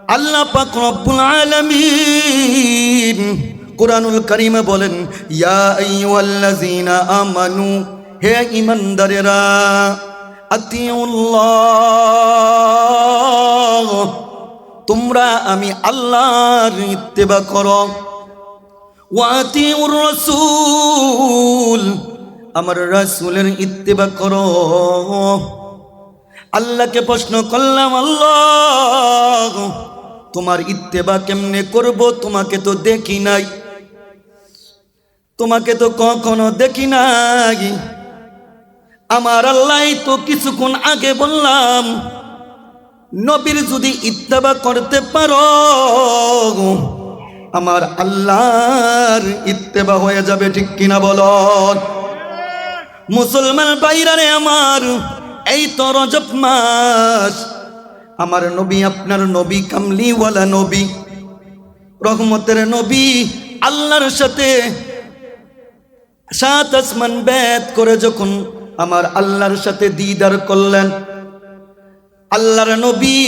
আল্লাহ পাক রব্বুল আলামিন কুরআনুল কারীমে বলেন, ইয়া আইয়ুহাল্লাযীনা আমানু, হে ঈমানদারেরা, আতিউল্লাহ, তোমরা আমি আল্লাহর ইত্তেবা করো, ওয়া আতিউর রাসূল, আমার রাসূলের ইত্তেবা করো। আল্লাহকে প্রশ্ন করলাম, আল্লাহ তোমার ইত্তেবা কেমনে করব? তোমাকে তো দেখি নাই, তোমাকে তো কখনো দেখি নাই। আমার আল্লাহ তো কিছুক্ষণ আগে বললাম, নবীর যদি ইত্তেবা করতে পারো আমার আল্লাহর ইত্তেবা হয়ে যাবে, ঠিক কিনা বলো? মুসলমান ভাইরারে আমার, এই তো রজব মাস, আমার নবী আপনার নবী কামলিওয়ালা নবী, রহমতের নবী, আল্লাহর সাথে সাত আসমান বেদ করে যখন আমার আল্লাহর সাথে দিদার করলেন, আল্লাহর নবী,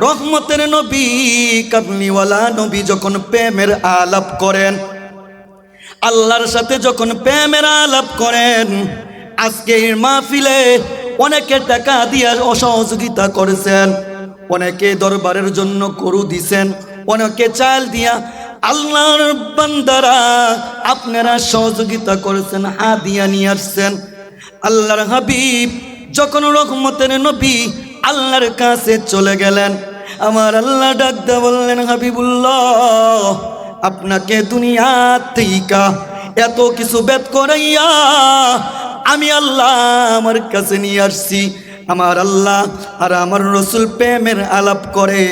রহমতের নবী, কামলিওয়ালা নবী যখন প্রেমের আলাপ করেন, আল্লাহর সাথে যখন প্রেমের আলাপ করেন, আজকের মাহফিলে অনেকে টাকা দিয়া অসহযোগিতা করেছেন, অনেকে দরবারের জন্য গরু দিছেন, অনেকে চাল দিয়া, আল্লাহর বান্দারা আপনারা সহযোগিতা করেছেন, হাদিয়া নিয়ে আসছেন। আল্লাহর হাবিব যখন রহমতের নবী আল্লাহর কাছে চলে গেলেন, আমার আল্লাহ ডাক দিয়ে বললেন, হাবিবুল্লাহ, আপনাকে দুনিয়া থেকে এত কিছু বেদ করাইয়া আমি আল্লাহ আমার কাছে নিয়ে আসছি। আমার আল্লাহ আর আমার রসুল প্রেমের আলাপ করে।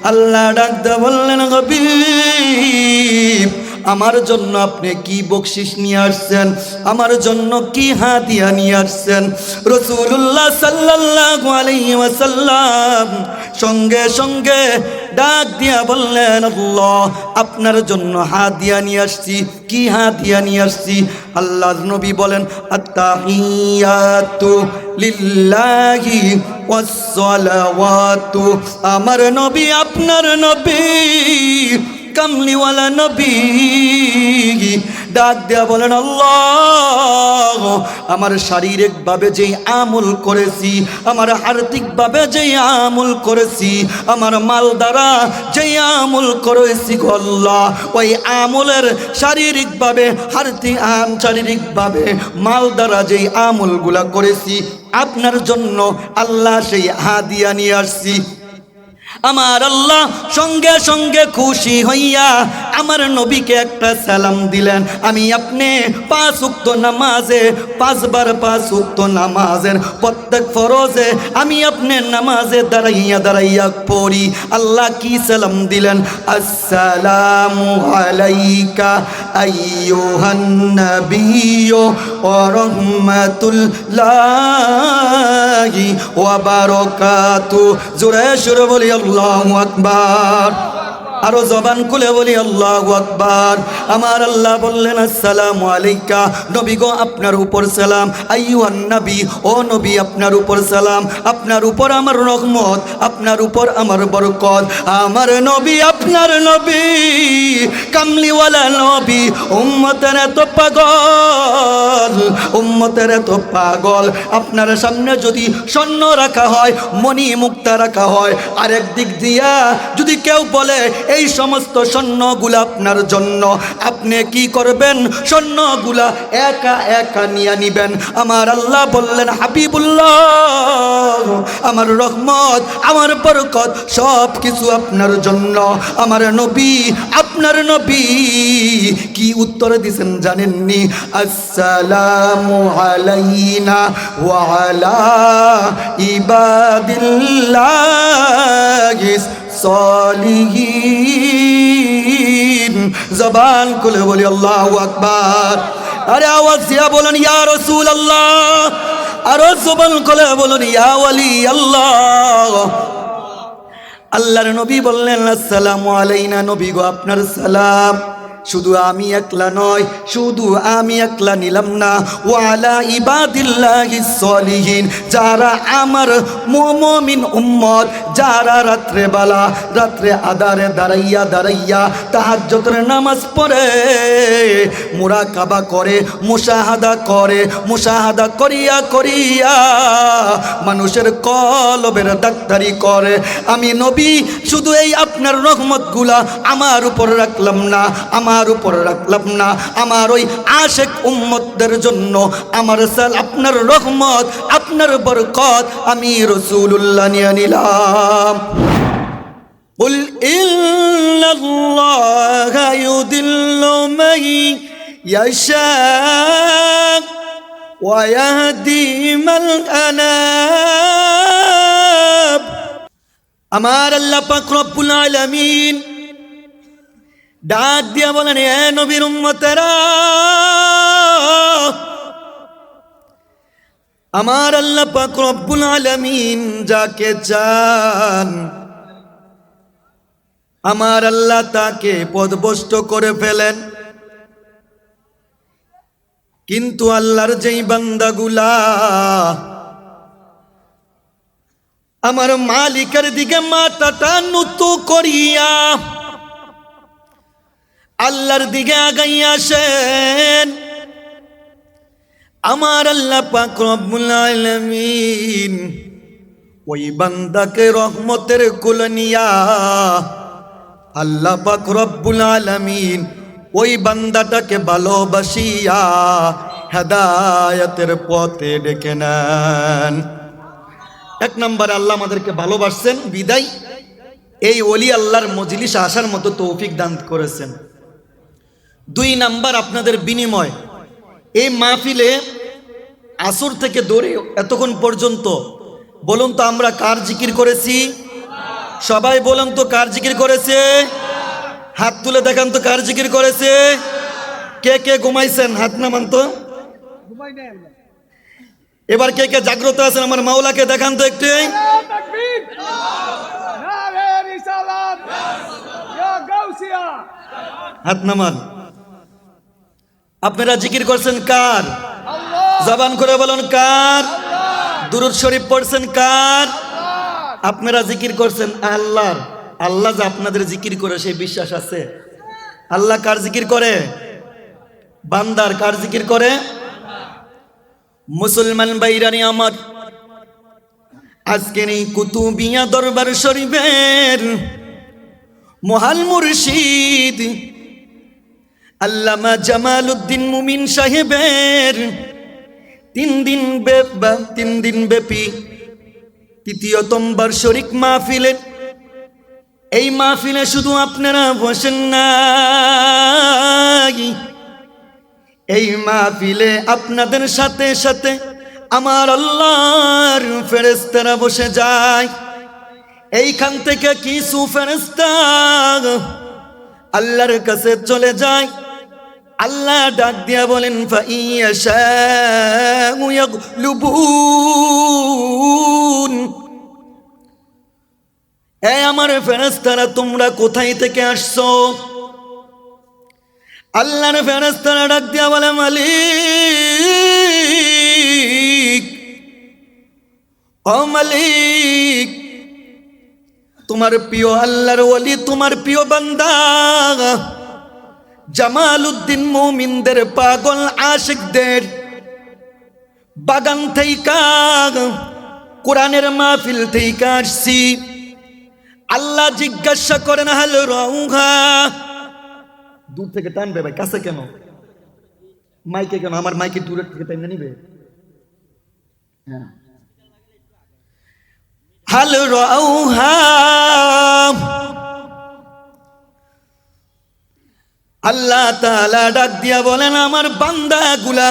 আল্লাহ ডাক দিয়ে বললেন, হাবিব, আমার জন্য আপনি কি বকশিশ নিয়ে আসছেন? আমার জন্য কি হাদিয়া নিয়ে আসছেন? রাসূলুল্লাহ সাল্লাল্লাহু আলাইহি ওয়াসাল্লাম সঙ্গে সঙ্গে ডাক দিয়া বললেন, আল্লাহ আপনার জন্য হাদিয়া নিয়ে আসছি। কি হাদিয়া নিয়ে আসছি? আল্লাহর নবী বলেন, আত্তাহিয়াতু লিল্লাহি ওয়াস সালাওয়াতু, আমার নবী আপনার নবী কামলিওয়ালা নবী ডাক দেয়া বলেন, আল্লাহ আমার শারীরিকভাবে যেই আমল করেছি, আমার আর্থিকভাবে যেই আমল করেছি, আমার মাল দ্বারা যেই আমল করেছি গো আল্লাহ, ওই আমলের শারীরিকভাবে শারীরিকভাবে মাল দ্বারা যেই আমলগুলা করেছি আপনার জন্য আল্লাহ সেই হাদিয়া নিয়ে আসছি। আমার আল্লাহ সঙ্গে সঙ্গে খুশি হইয়া আমার নবীকে একটা সালাম দিলেন। আমি আপনি 5 ওয়াক্ত নামাজে 5 বার 5 ওয়াক্ত নামাজের প্রত্যেক ফরজে আমি আপনি নামাজে দাঁড়াইয়া দাঁড়াইয়া পড়ি। আল্লাহ কি সালাম দিলেন? আসসালামু আলাইকা আইয়ুহান নাবিয়্যু ওয়া রাহমাতুল্লাহি ওয়া বারাকাতুহু। জোরে সুরে বলি আল্লাহু আকবার, আরো জবান খুলে বলি আল্লাহু আকবার। আমার আল্লাহ বললেন, আসসালামু আলাইকা, নবী গো আপনার উপর সালাম, আইয়ুহান নবী, ও নবী আপনার উপর সালাম, আপনার উপর আমার রহমত, আপনার উপর আমার বরকত। আমার নবী আপনার নবী কামলিওয়ালা নবী, উম্মতের এত পাগল, উম্মতের এত পাগল, আপনার সামনে যদি স্বর্ণ রাখা হয়, মণি মুক্তা রাখা হয়, আরেক দিক দিয়া যদি কেউ বলে এই সমস্ত স্বর্ণগুলা আপনার জন্য, আপনি কি করবেন? স্বর্ণগুলা একা একা নিয়ে নিবেন। আমার আল্লাহ বললেন, হাবিবুল্লাহ আমার রহমত, আমার বরকত সব কিছু আপনার জন্য। আমার নবী আপনার নবী কি উত্তর দিয়েছেন জানেননি? আসসালামু আলাইনা ওয়া আলা ইবাদিল্লাহিস সালিহিন। জবান খুলে বলি আল্লাহু আকবার। আরে আওয়াজ দিয়া বলেন ইয়া রাসূলুল্লাহ, আরো জবান খুলে বলেন ইয়া ওয়ালি আল্লাহ। আল্লাহর নবী বললেন, আসসালামু আলাইনা, নবী গো আপনার সালাম। শুধু আমি একলা নয়, শুধু আমি একলা নিলাম না, ওয়ালা ইবাদিল্লাহিস সলিহিন, যারা আমার মুমিন উম্মত, যারা রাত্রে আধারে দাঁড়াইয়া তাহাজ্জুদের নামাজ পড়ে, মুরাকাবা করে, মুশাহাদা করিয়া মানুষের কলবের ডাক্তারি করে। আমি নবী শুধু এই আপনার রহমতগুলা আমার উপর রাখলাম না, আমার ওই আশেক উম্মতদের জন্য আমার আপনার রহমত, আপনার বরকত আমি রাসূলুল্লাহ নিয়ে নিলাম। কুল ইন্নাল্লাহা ইউদিল্লু মান ইয়াশা ওয়া ইয়াহদি মান আনাব। আমার আল্লাহ পাক রব্বুল আলামিন ডাক দিয়া বলেন, এ নবীর উম্মতেরা, আমার আল্লাহ পাক রব্বুল আলামিন যাকে চান আমার আল্লাহ তাকে পদভ্রষ্ট করে ফেলেন। কিন্তু আল্লাহর যেই বান্দাগুলা আমার মালিকের দিকে মাথাটা নত করিয়া আল্লাহর দিকে আগাইয়া আসেন, আমার আল্লাহ পাক রব্বুল আলামিন ওই বান্দাকে রহমতের কোলে নিয়া আল্লাহ পাক রব্বুল আলামিন ওই বান্দাটাকে ভালোবাসিয়া হেদায়েতের পথে ডেকে নেন। এক নম্বরে আল্লাহ আমাদেরকে ভালোবাসছেন বিদায় এই ওলি আল্লাহর মজলিসে আসার মতো তৌফিক দান করেছেন। 2 নাম্বার, আপনাদের বিনিময় এই মাহফিলে আসর থেকে ধরে এতক্ষণ পর্যন্ত বলুন তো আমরা কার জিকির করেছি? সবাই বলুন তো কার জিকির করেছে? হাত তুলে দেখান তো কার জিকির করেছে? কে কে ঘুমাইছেন হাত নামান তো। এবার কে কে জাগ্রত আছেন আমার মাওলাকে দেখান তো একটু। হাত নামান। আপনারা জিকির করছেন কার? জবান করে বলুন কার? দুরূদ শরীফ পড়ছেন কার? আপনারা জিকির করছেন আল্লাহর। আল্লাহ যে আপনাদের জিকির করে সেই বিশ্বাস আছে? আল্লাহ কার জিকির করে? বান্দার। কার জিকির করে? মুসলমান বাইরানি আমার, আজকের এই কুতুবিয়া দরবার শরীফের মহাল মুর্শিদ আল্লামা জামালউদ্দিন মুমিন সাহেবের 3 দিন ব্যাপী তৃতীয়তম বার্ষিক মাহফিলে, এই মাহফিলে শুধু আপনারা বসেন নাই, এই মাহফিলে আপনাদের সাথে সাথে আমার আল্লাহর ফেরেশতারা বসে যায়। এইখান থেকে কিছু ফেরেশতা আল্লাহর কাছে চলে যায়। আল্লাহ ডাক দিয়া বলেন, ফাইয়াশাউ ইয়াগলুবুন, এই আমার ফেরেশতারা তোমরা কোথায় থেকে আসছো? আল্লাহর ফেরেশতারা ডাক দিয়া বলে, মালিক, ও মালিক, তোমার প্রিয় আল্লাহর ওলি, তোমার প্রিয় বান্দা জামালউদ্দিন মুমিনদের পাগল আশিকদের বাগান থেকে কোরআনের মাহফিল থেকে আসছি। আল্লাহ জিজ্ঞাসা করেন, হাল রৌহা, দূর থেকে টানবে ভাই, কাছে কেন? মাইকে কেন? আমার মাইকে দূরের থেকে টাইনে নিবে। হ্যাঁ, হাল রৌহা, আল্লাহ তাআলা ডাক দিয়া বলেন, আমার বান্দাগুলা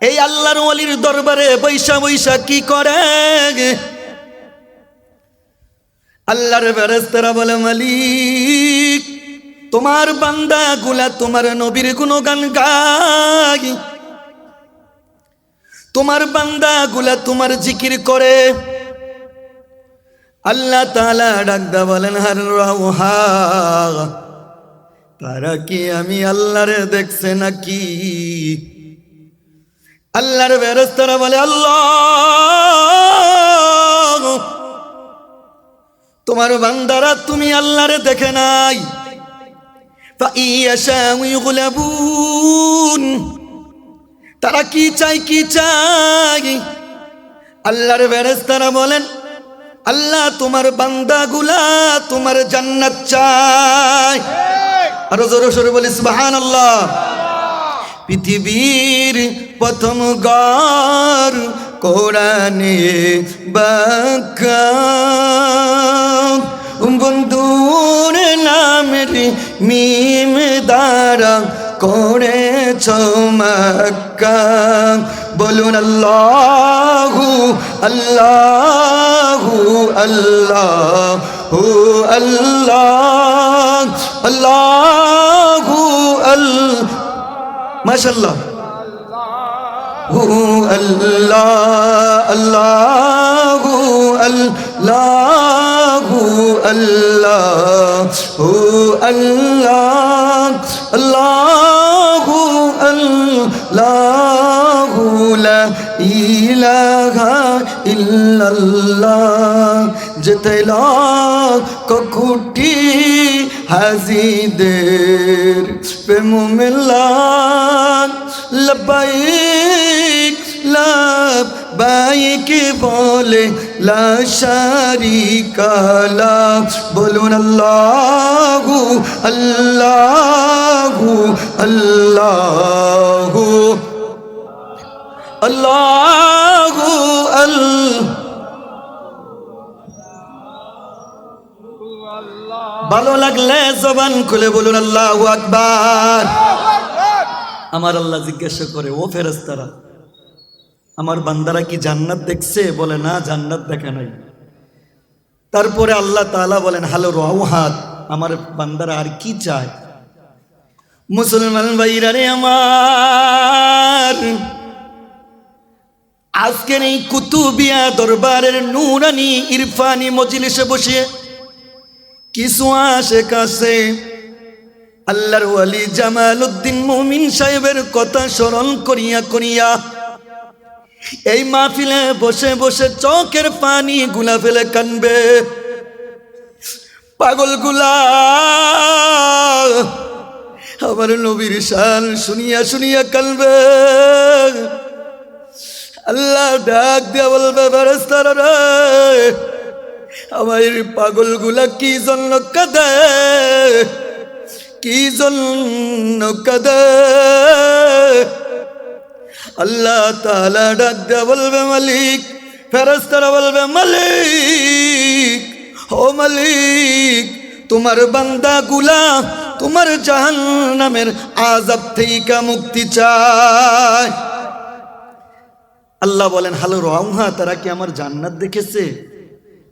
এই আল্লাহর ওলির দরবারে বৈশা বৈশা কি করে? আল্লাহর ফেরেশতারা বলে, মালিক, তোমার বান্দাগুলা তোমার নবীর গুণগান গায়, তোমার বান্দাগুলা তোমার জিকির করে। আল্লাহ তাআলা ডাক দিয়া বলেন, হার রৌহা, তারা কি আমি আল্লাহরে দেখছে নাকি? আল্লাহর ফেরেশতারা বলে, আল্লাহ, তোমার বান্দারা তুমি আল্লাহরে দেখে নাই। ফাইয়াশাউ ইগলাবুন, তারা কি চাই কি চাই? আল্লাহর ফেরেশতারা বলেন, আল্লাহ তোমার বান্দাগুলা তোমার জান্নাত চায়। আর জোরে সোরে বলি সুবহানাল্লাহ। পৃথিবীর প্রথম ঘর কোরআনে বাঁকা, বন্ধুর নামের মিম দ্বারা করেছ মক্কা। বলুন আল্লাহু আল্লাহু আল্লাহু আল্লাহ আল্লাহু আল্লাহ। মাশাআল্লাহ। আল্লাহ আল্লাহু আল্লাহু আল্লাহু আল্লাহ আল্লাহু আল্লাহু লা ইলাহা ইল্লাল্লাহ। যেতে লাখ কোটি হাজিদের প্রেম মিলাদ লব্বাইক লব্বাইক বলে লা শারিকা লাহ। বলুন আল্লাহু আল্লাহু আল্লাহু আল্লাহু আল্লাহ। ভালো লাগলে জবান খুলে বলুন আল্লাহু আকবার। আমার আল্লাহ জিজ্ঞাসা করে, ও ফেরেশতারা, আমার বান্দারা কি জান্নাত দেখছে? বলে না, জান্নাত দেখে নাই। তারপরে আল্লাহ তাআলা বলেন, হালো রাউহাত, আমার বান্দারা আর কি চায়? মুসলমান ভাইরা রে আমার, আজকের এই কুতুবিয়া দরবারের নূরানি ইরফানি মজলিসে বসে কিছু আশেক আছে আল্লাহর ওয়ালি জামালউদ্দিন মুমিন সাহেবের কথা স্মরণ করিয়া করিয়া এই মাহফিলে বসে বসে চোখের পানি গুলা ফেলে কানবে। পাগল গুলা আমার নবীর শান শুনিয়া শুনিয়া কানবে। আল্লাহ ডাক দিয়া বলবে, ফেরেশতারা রে, আমার পাগল গুলা কি জন্য কাঁদে, কি জন্য কাঁদে? আল্লাহ তাআলা ডাক দিয়া বলবে, মালিক। ফেরেশতারা বলবে, মালিক, ও মালিক, তোমার বান্দা গুলা তোমার জাহান্নামের আযাব থেকে মুক্তি চায়। আল্লাহ বলেন, হালো রাউহা, তারা কি আমার জান্নাত দেখেছে?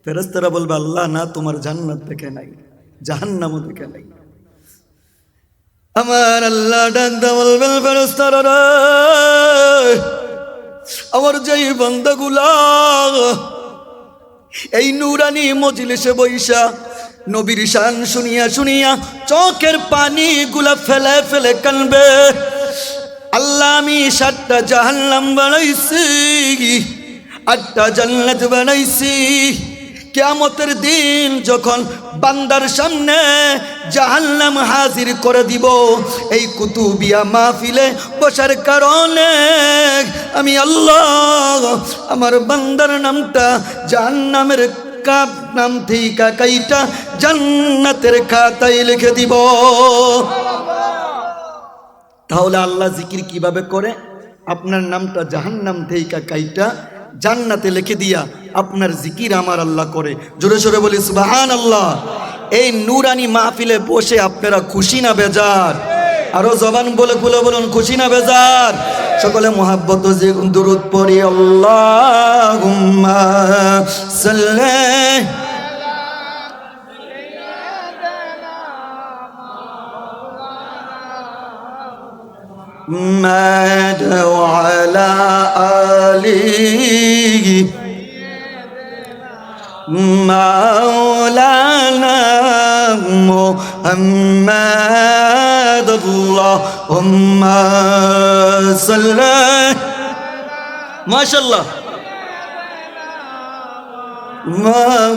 ফেরেশতারা বলবে, আল্লাহ না, তোমার জান্নাত দেখে নাই, জাহান্নামও দেখে নাই। আমার আল্লাহ ডাক দিয়া বলবেন, ফেরেশতারা রে, আমার যেই বান্দাগুলা এই নূরানি মজলিসে বৈশা নবীর শান শুনিয়া শুনিয়া চোখের পানি গুলা ফেলে ফেলে কানবে, আল্লাহ আমি 7টা জাহান্নাম বানাইছি, 8টা জান্নাত বানাইছি। কিয়ামতের দিন যখন বান্দার সামনে জাহান্নাম হাজির করে দিব, এই কুতুবিয়া মাহফিলে বসার কারণে আমি আল্লাহ আমার বান্দার নামটা জাহান্নামের নাম থেকে কাইটা জান্নাতের খাতায় লিখে দিব। তাহলে আল্লাহ জিকির কিভাবে করে? আপনার নামটা জাহান্নাম থেকে কাইটা জান্নাতে লিখে দিয়া আপনার জিকির আমার আল্লাহ করে। জোরে সোরে বলি সুবহানাল্লাহ। এই নূরানি মাহফিলে বসে আপনারা খুশি না বেজার? আরো জবান বলে খুলে বলুন, খুশি না বেজার? সকলে মুহাব্বত যে দুরূদ পড়ি, আল্লাহুম্মা সাল্লি محمد وعلى آله مولانا মুহাম্মাদ আল্লাহুম্মা সাল্লি মাশাআল্লাহ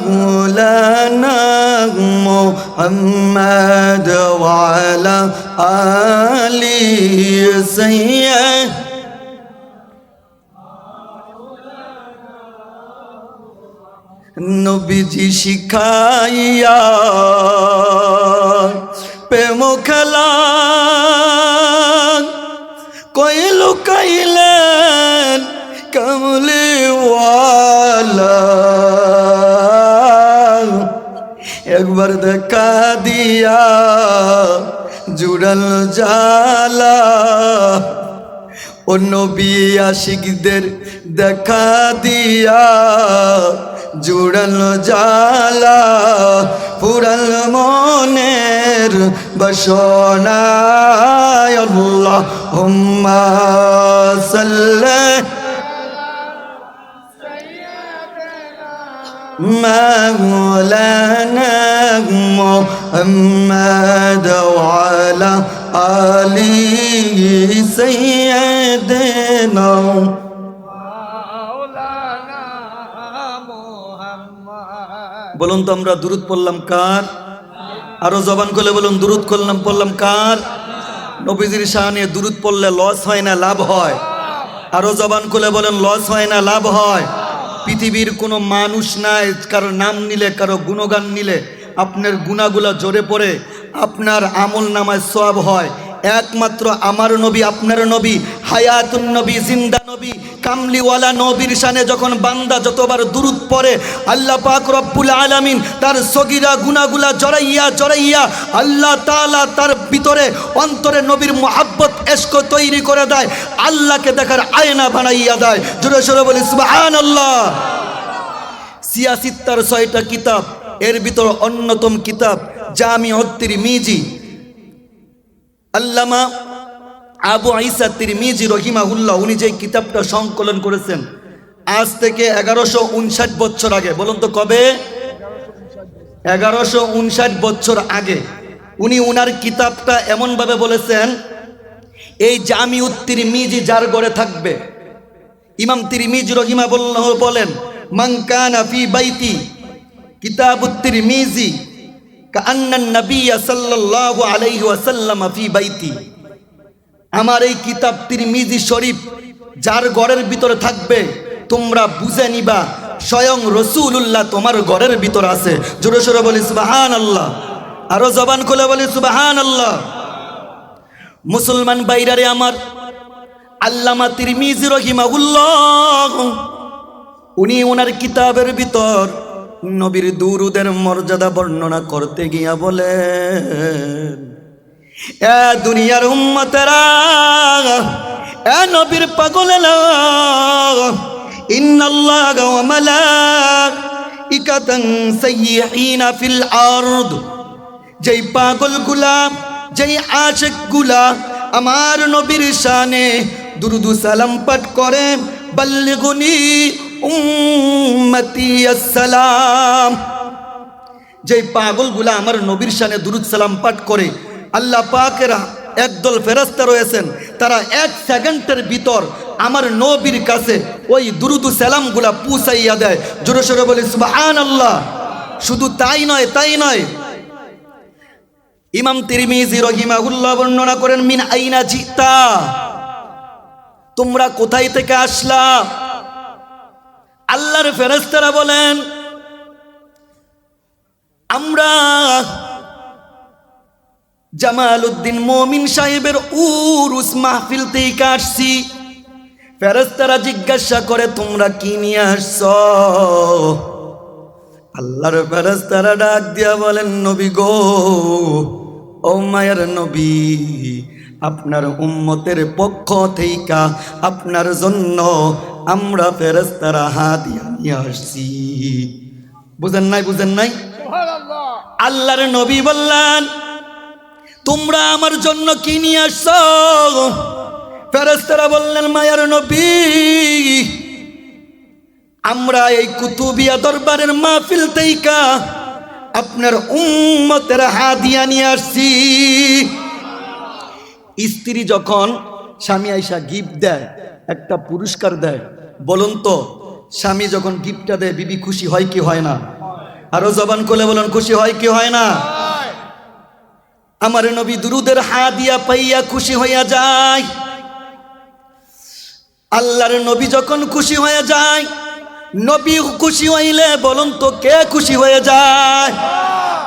مولانا محمد وعلى آله سيد নবীজি শিখাইয়া প্রেম খেলা কই লুকাইলেন কমলিওয়ালা একবার দেখা দিয়া জুড়াল জালা ও নবী আশিকদের দেখা দিয়া জুড়াল জালা পুরাল মনের বাসনা আল্লাহুম্মা সাল্লি مولانا محمد وعلى آله سيدنا বলুন তো আমরা দুরূদ পড়লাম কার? আরো জবান খুলে বলুন দুরূদ পড়লাম কার? নবীজির শানে দুরূদ পড়লে লস হয় না লাভ হয়? আরো জবান খুলে বলেন লস হয় না লাভ হয়? পৃথিবীর কোনো মানুষ নাই কারো নাম নিলে কারো গুণগান নিলে আপনার গুণাগুলা জোরে পড়ে আপনার আমল নামায় সওয়াব হয়। একমাত্র আমার নবী আপনার নবী হায়াতুন নবী জিন্দা নবী কামলিওয়ালা নবীর শানে যখন বান্দা যতবার দুরূদ পড়ে আল্লাহ পাক রব্বুল আলামিন তার সগীরা গুনাহগুলা জড়াইয়া আল্লাহ তাআলা তার ভিতরে অন্তরে নবীর মুহাব্বত ইশক তৈরি করে দেয়, আল্লাহকে দেখার আয়না বানাইয়া দেয়। জোরে সোরে বলি সুবহানাল্লাহ। সিয়াসিত্তার ৬টা কিতাব, এর ভিতর অন্যতম কিতাব জামিউত তিরমিজি। আল্লামা আবু ঈসা তিরমিজি রহিমাহুল্লাহ উনি যে কিতাবটা সংকলন করেছেন আজ থেকে 1159 বছর আগে। বলুন তো কবে? 1159 বছর আগে উনি উনার কিতাবটা এমনভাবে বলেছেন, এই জামিউত তিরমিজি যার ঘরে থাকবে, ইমাম তিরমিজি রহিমাহুল্লাহ বলেন মান কানা ফি বাইতি কিতাবুত তিরমিজি কাআন্নান নাবিয়্য সাল্লাল্লাহু আলাইহি ওয়াসাল্লাম ফি বাইতি। আমার এই কিতাব তিরমিজি শরীফ যার ঘরের ভিতরে থাকবে তোমরা বুঝে নিবা স্বয়ং রাসূলুল্লাহ তোমার ঘরের ভিতরে আছে। জোরে সোরে বলি সুবহানাল্লাহ। আরো জবান খুলে বলি সুবহানাল্লাহ। মুসলমান বাইরারে আমার, আল্লামা তিরমিজি রহিমাহুল্লাহ উনি ওনার কিতাবের ভিতর নবীর দুরুদের মর্যাদা বর্ণনা করতে গিয়া বলেন, এ দুনিয়ার উম্মতেরা, এ নবীর পাগলেরা, ইন্নাল্লাহা ওয়া মালাইকাতান সাইয়্যিহিনা ফিল আরদ। যেই পাগলগুলা, যেই আশিকগুলা আমার নবীর শানে দুরুদ সালাম পাঠ করে, বাল্লিগুনি উম্মতি আসসালাম, যেই পাগলগুলা আমার নবীর শানে দুরুদ সালাম পাঠ করে, আল্লাহ পাকের একদল ফেরেশতা রয়েছেন, তারা 1 সেকেন্ডের ভিতর আমার নবীর কাছে ওই দুরুদ সালামগুলা পৌঁছাইয়া দেয়। জোরে সোরে বলি সুবহানাল্লাহ। শুধু তাই নয়, ইমাম তিরমিজি রহিমাহুল্লাহ বর্ণনা করেন, মিন আইনা জিতা, তোমরা কোথায় থেকে আসলা? আল্লাহর ফেরেশতারা বলেন আমরা জামালউদ্দিন মুমিন সাহেবের উরুস মাহফিল থেকে আসছি। ফেরেশতারা জিজ্ঞাসা করে তোমরা কি নিয়ে আসছো? আল্লাহর ফেরেশতারা ডাক দিয়া বলেন, নবী গো, ও মায়ের নবী, আপনার উম্মতের পক্ষ থেকে আপনার জন্য আমরা ফেরেশতারা হাদিয়া নিয়ে আসছি। বুঝেন নাই? আল্লাহর নবী বললেন তোমরা আমার জন্য কি নিয়ে আসছো? ফেরেশতারা বললেন, মায়ার নবী, আমরা এই কুতুবিয়া দরবারের মাহফিল থেকে আপনার উম্মতের হাদিয়া নিয়ে আসছি। স্ত্রী যখন স্বামী আইসা গিফট দেয়, একটা পুরস্কার দেয়, বলুন তো স্বামী যখন গিফটটা দেয় বিবি খুশি হয় কি হয় না? আরো জবান খুলে বলুন, খুশি হয় কি হয় না? আমার নবী দুরুদের হাদিয়া পাইয়া খুশি হইয়া যায়। আল্লাহর নবী যখন খুশি হয়ে যায়, নবী খুশি হইলে বলুন তো কে খুশি হয়ে যায়?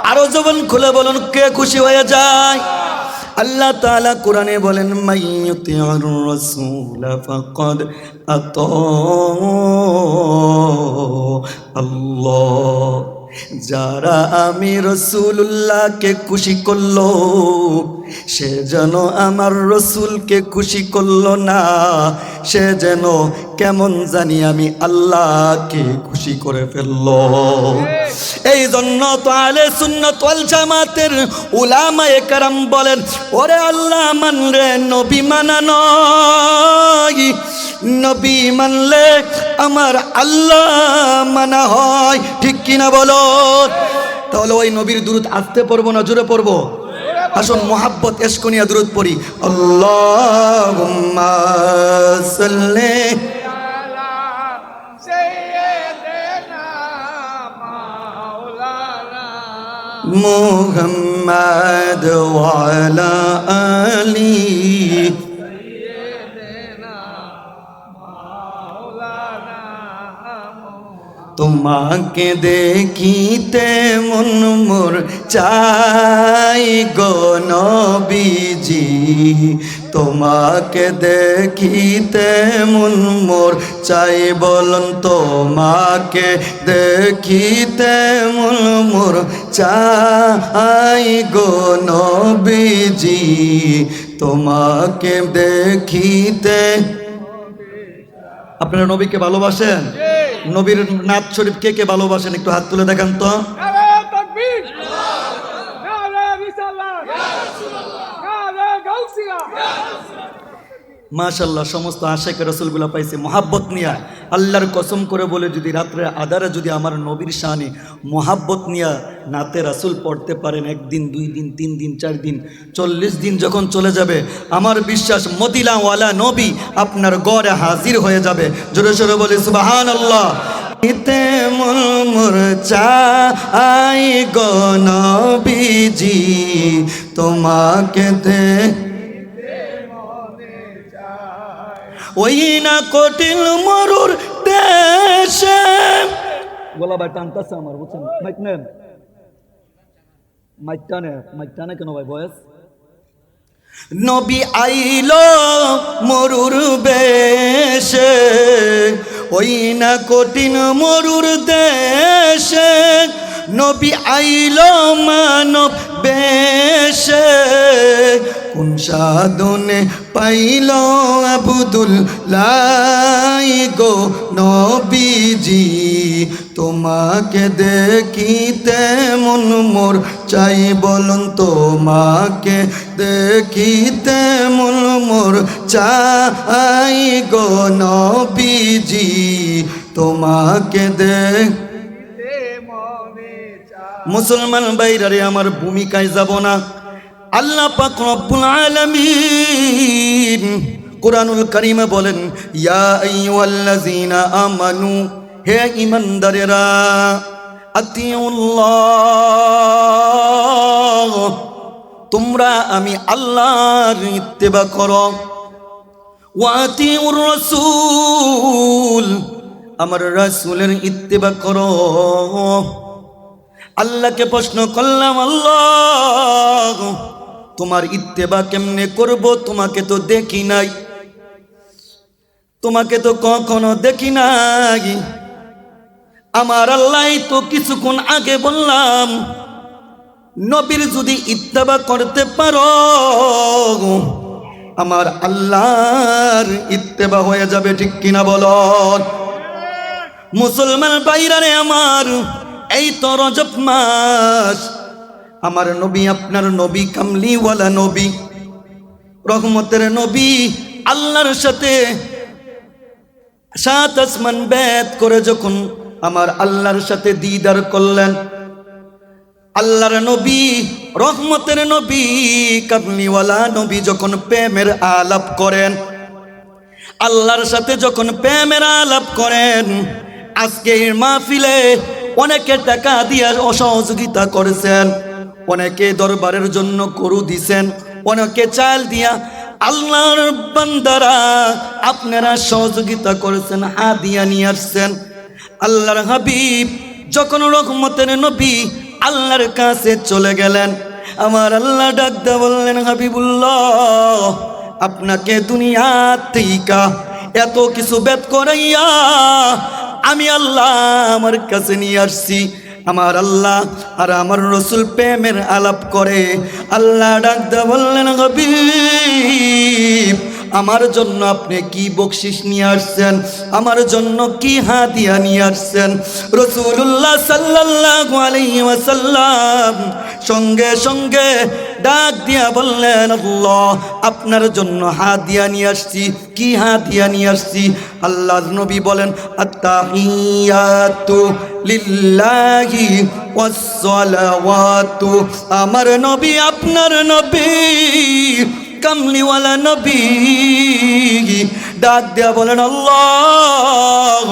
আরো জবান খুলে বলুন, কে খুশি হয়ে যায়? আল্লাহ তাআলা কোরআনে বলেন, মাইয়ুতিউর রাসূল ফাকাদ আতা আল্লাহ। যারা আমি রাসূলুল্লাহকে খুশি করলো, সে যেন আমার রাসূলকে খুশি করলো না, সে যেন কেমন জানি আমি আল্লাহকে খুশি করে ফেললো। এই জন্য তো আহলে সুন্নাত ওয়াল জামাতের উলামায়ে কেরাম বলেন, ওরে আল্লাহ মানলে নবী মানা নয়, নবী মানলে আমার আল্লাহ মানা হয়। ঠিক কিনা বলো? তাহলে ওই নবীর দুরূদ আস্তে পড়বো না জোরে পড়বো? আসুন মোহাব্বত ইশক নিয়ে দুরূদ পড়ি। আল্লাহুম্মা সাল্লি আলা সাইয়্যিদিনা মাওলানা মুহাম্মদ ওয়া আলা আলি তোমাকে দেখিতে মন মোর চাই গো নবীজি, তোমাকে দেখিতে মন মোর চাই, বলুন তোমাকে দেখিতে মন মোর চাই গো নবীজি, তোমাকে দেখিতে। আপনারা নবীকে ভালোবাসেন? নবীর নাত শরীফ কে কে ভালোবাসেন একটু হাত তুলে দেখান তো। মাশাআল্লাহ, সমস্ত আশিক রাসূলগুলা পাইছে মোহাব্বত নিয়া। আল্লাহর কসম করে বলে, যদি রাত্রে আধারে যদি আমার নবীর শানে মোহাব্বত নিয়া নাতে রাসূল পড়তে পারেন, একদিন, 2 দিন, 3 দিন, 4 দিন, 40 দিন যখন চলে যাবে, আমার বিশ্বাস মদিনাওয়ালা নবী আপনার গড়ে হাজির হয়ে যাবে। জোরে সোরে বলি সুবহানাল্লাহ। ইতে মোর চাই গো নবীজি, তোমাকে দে ওই না কঠিন মরুর দেশে। গলা ভাই টানতেছে আমার, বুঝছেন? মাইক নেন, মাইক টানে কেন ভাই বয়স? নবী আইলো মরুর বেশে, ওই না কঠিন মরুর দেশে, নবী আইলো মানব বেশে, কোন সাধনে পাইল আব্দুল্লাহ গো নবীজি, তোমাকে দেখিতে মন মোর চাই, বলুন তোমাকে দেখিতে মন মোর চাই গো নবীজি, তোমাকে দেখতে মনে চাই। মুসলমান ভাইরারে, আমার ভূমিকায় যাব না। আল্লাহ পাক রব্বুল আলামিন কুরআনুল কারীমে বলেন, ইয়া আইয়ুহাল্লাযীনা আমানু, হে ঈমানদারেরা, আতিউল্লাহ, তোমরা আমি আল্লাহর ইত্তেবা করো, ওয়া আতিউর রাসূল, আমার রাসূলের ইত্তেবা করো। আল্লাহকে প্রশ্ন করলাম, আল্লাহ তোমার ইত্তেবা কেমনে করব? তোমাকে তো দেখি নাই, তোমাকে তো কখনো দেখি নাই। আমার আল্লাহ তো কিছুক্ষণ আগে বললাম, নবীর যদি ইত্তেবা করতে পারো, আমার আল্লাহর ইত্তেবা হয়ে যাবে। ঠিক কিনা বলো? মুসলমান ভাইরারে আমার, এই তো রজব মাস, আমার নবী আপনার নবী কামলিওয়ালা নবী, রহমতের নবী, আল্লাহর সাথে 7 আসমান বেদ করে যখন আমার আল্লাহর সাথে দিদার করলেন, আল্লাহর নবী, রহমতের নবী, কামলিওয়ালা নবী যখন প্রেমের আলাপ করেন, আল্লাহর সাথে যখন প্রেমের আলাপ করেন, আজকে এই মাহফিলে অনেকে টাকা দিয়ে অসহযোগিতা করেছেন, অনেকে দরবারের জন্য গরু দিছেন, অনেকে চাল দিয়া, আল্লাহর বান্দারা আপনারা সহযোগিতা করেছেন, হাদিয়া নিয়ে আসছেন। আল্লাহর হাবিব যখন রহমতের নবী আল্লাহর কাছে চলে গেলেন, আমার আল্লাহ ডাক দিয়ে বললেন, হাবিবুল্লাহ, আপনাকে দুনিয়া থেকে এত কিছু বেদ করাইয়া আমি আল্লাহ আমার কাছে নিয়ে আসছি। আমার আল্লাহ আর আমার রসুল প্রেমের আলাপ করে। আল্লাহ ডাক দিয়ে বললেন, হাবিব, আমার জন্য আপনি কি বকশিশ নিয়ে আসছেন, আমার জন্য কি হাদিয়া নিয়ে আসছেন? রাসূলুল্লাহ সাল্লাল্লাহু আলাইহি ওয়াসাল্লাম সঙ্গে সঙ্গে ডাক দিয়া বললেন, আল্লাহ আপনার জন্য হাদিয়া নিয়ে আসছি। কি হাদিয়া নিয়ে আসছি? আল্লাহর নবী বলেন, আত্তাহিয়াতু লিল্লাহি ওয়াস সালাওয়াতু। আমার নবী, আপনার নবী, কামলিওয়ালা নবী ডাক দেয়া বলেন, আল্লাহ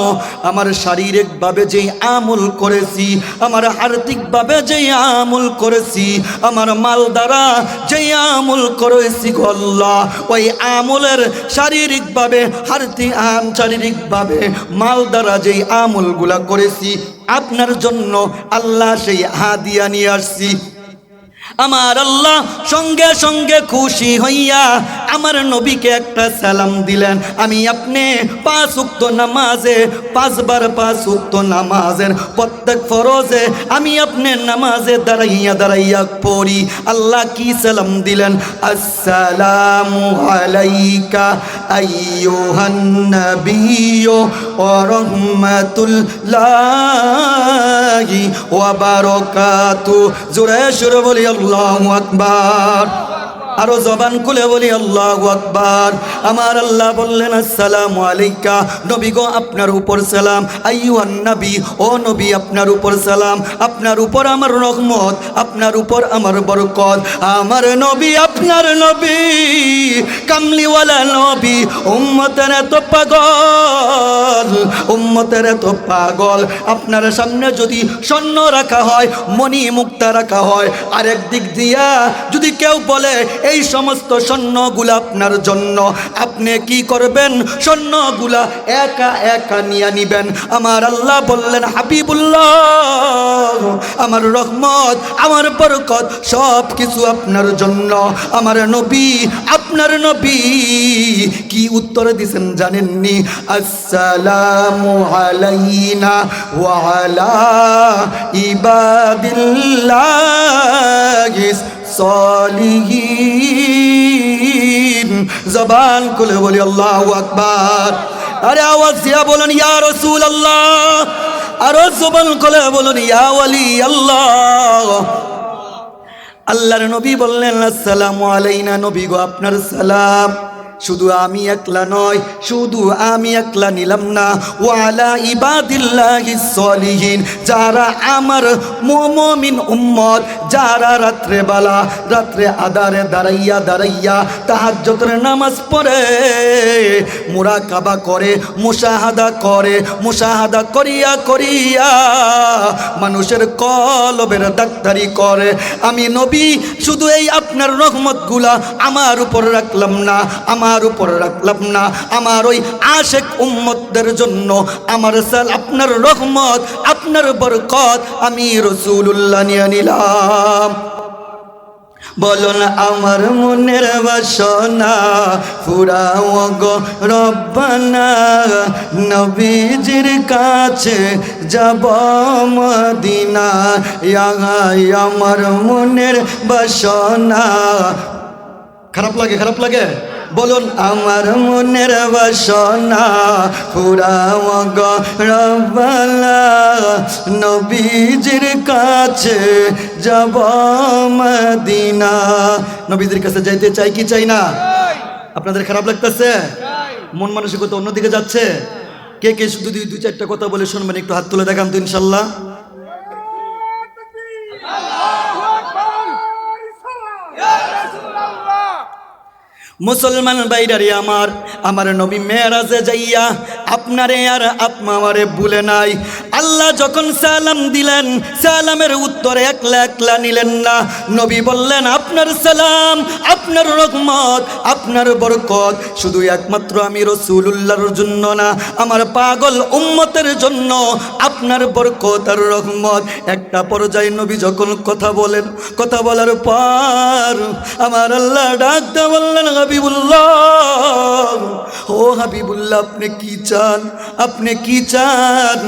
আমার শারীরিকভাবে যেই আমল করেছি, আমার আর্থিকভাবে যেই আমল করেছি, আমার মাল দ্বারা যেই আমল করেছি গো আল্লাহ, ওই আমলের শারীরিকভাবে শারীরিকভাবে মাল দ্বারা যেই আমলগুলা করেছি, আপনার জন্য আল্লাহ সেই হাদিয়া নিয়ে আসছি। আমার আল্লাহ সঙ্গে সঙ্গে খুশি হইয়া আমার নবীকে একটা সালাম দিলেন। আমি আপনি 5 ওয়াক্ত নামাজে 5 বার 5 ওয়াক্ত নামাজের প্রত্যেক ফরজে আমি আপনি নামাজে দাঁড়াইয়া দাঁড়াইয়া পড়ি। আল্লাহ কি সালাম দিলেন? আসসালামু আলাইকা আইয়ুহান নাবিয়্যু ওয়া রাহমাতুল্লাহি ওয়া বারাকাতুহু। জোরে সুরে বলি আল্লাহু আকবার। আরো জবান খুলে বলি আল্লাহু আকবার। আমার আল্লাহ বললেন, আসসালামু আলাইকা, নবী গো আপনার উপর সালাম। আইয়ুহান নবী, ও নবী আপনার উপর সালাম। আপনার উপর আমার রহমত, আপনার উপর আমার বরকত। আমার নবী, আপনার নবী, কামলিওয়ালা নবী, উম্মতের এত পাগল, উম্মতের এত পাগল। আপনার সামনে যদি স্বর্ণ রাখা হয়, মণি মুক্তা রাখা হয়, আরেক দিক দিয়া যদি কেউ বলে এই সমস্ত স্বর্ণগুলা আপনার জন্য, আপনি কি করবেন? স্বর্ণগুলা একা একা নিয়ে নিবেন। আমার আল্লাহ বললেন, হাবিবুল্লাহ, আমার রহমত, আমার বরকত সব কিছু আপনার জন্য। আমার নবী, আপনার নবী কি উত্তর দিয়েছেন জানেননি? আসসালামু আলাইনা ওয়া আলা ইবাদিল্লাহিস সালিহিন। জবান খুলে বলি আল্লাহু আকবার। আরে আওয়াজ দিয়া বলুন ইয়া রাসূলুল্লাহ। আরো জবান খুলে বলুন ইয়া ওয়ালি আল্লাহ। আল্লাহর নবী বললেন, আসসালামু আলাইনা, নবী গো আপনার সালাম। শুধু আমি একলা নয়, শুধু আমি একলা নিলাম না, ওয়া আলা ইবাদিল্লাহিস সালিহিন, যারা আমার মুমিন উম্মত, যারা রাত্রে আধারে দাঁড়াইয়া দাঁড়াইয়া তাহাজ্জুদের নামাজ পড়ে, মুরাকাবা করে, মুশাহাদা করিয়া করিয়া মানুষের কলবের ডাক্তারি করে। আমি নবী শুধু এই আপনার রহমতগুলা আমার উপর রাখলাম না, আমার ওই আশেক উম্মতদের জন্য আমার আপনার রহমত, আপনার বরকত আমি রাসূলুল্লাহ নিয়ে নিলাম। বলুন আমার মনের বাসনা ফুরাও গো রব্বানা, নবীজির কাছে যাব মদিনা। আমার মনের বাসনা। খারাপ লাগে? বলুন আমার মনের বাসনা ফুরাও গো রব্বানা, নবীজির কাছে যাব মদিনা। নবীজির কাছে যাইতে চাই কি চাই না? আপনাদের খারাপ লাগতেছে? মন মানসিকতা অন্যদিকে যাচ্ছে? কে কে শুধু 2-4টা কথা বলে শুনবেন? একটু হাত তুলে দেখান তো ইনশাল্লাহ। মুসলমান ভাইরারে আমার নবী মেরাজে যাইয়া আপনারে আর আমারে ভুলে নাই। আল্লাহ যখন সালাম দিলেন, সালামের উত্তরে একলা একলা নিলেন না। নবী বললেন, আপনার সালাম, আপনার রহমত, আপনার বরকত শুধু একমাত্র আমি রাসূলুল্লাহর জন্য না, আমার পাগল উম্মতের জন্য আপনার বরকত আর রহমত। একটা পর্যায়ে নবী যখন কথা বলেন, কথা বলার পর আমার আল্লাহ ডাক দিয়ে বললেন, হাবিবুল্লাহ, ও হাবিবুল্লাহ, আপনি কি চান, আপনি কি চান?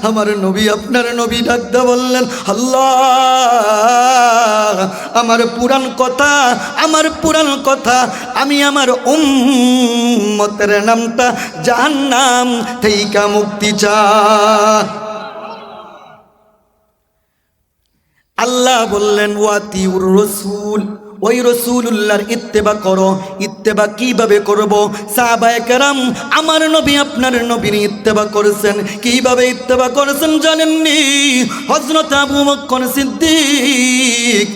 আমার নবী, আপনার নবী ডাক দিয়ে বললেন, আল্লাহ, আমার পুরাণ কথা, আমার পুরাণ কথা, আমি আমার উম্মতের নামটা জাহান্নাম থেকে মুক্তি চাই। আল্লাহ বললেন, ওয়াতিউর রাসূল, ওই রাসূলুল্লাহর ইত্তেবা করো। ইত্তেবা কিভাবে করব? সাহাবায়ে কেরাম আমার নবী আপনার নবীর ইত্তেবা করেছেন। কিভাবে ইত্তেবা করেছেন জানেননি? হযরত আবু বকর সিদ্দিক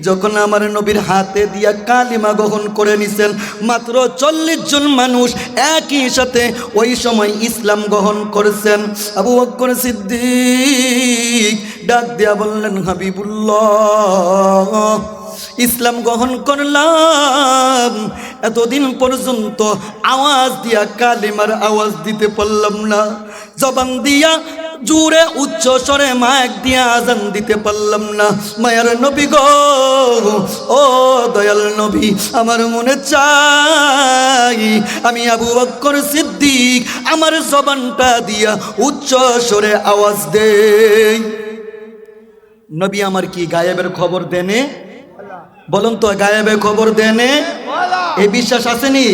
যখন আমার নবীর হাতে দিয়া কালিমা গ্রহণ করে নিছেন, মাত্র 40 জন মানুষ একই সাথে ওই সময় ইসলাম গ্রহণ করেছেন। আবু বকর সিদ্দিক ডাক দিয়া বললেন, হাবিবুল্লাহ, ইসলাম গ্রহণ করলাম, এতদিন পর্যন্ত আওয়াজ দিয়া কালিমার আওয়াজ দিতে পারলাম না, জবান দিয়া জুড়ে উচ্চ স্বরে মাইক দিয়া আজান দিতে পারলাম না। মায়ার নবী গো, ও দয়াল নবী, আমার মনে চাই আমি আবু বকর সিদ্দিক আমার জবানটা দিয়া উচ্চ স্বরে আওয়াজ দেই। নবী আমার কি গায়েবের খবর দেনে? বলুন তো, গায়েবের খবর দেনে? এই বিশ্বাস আসেনি?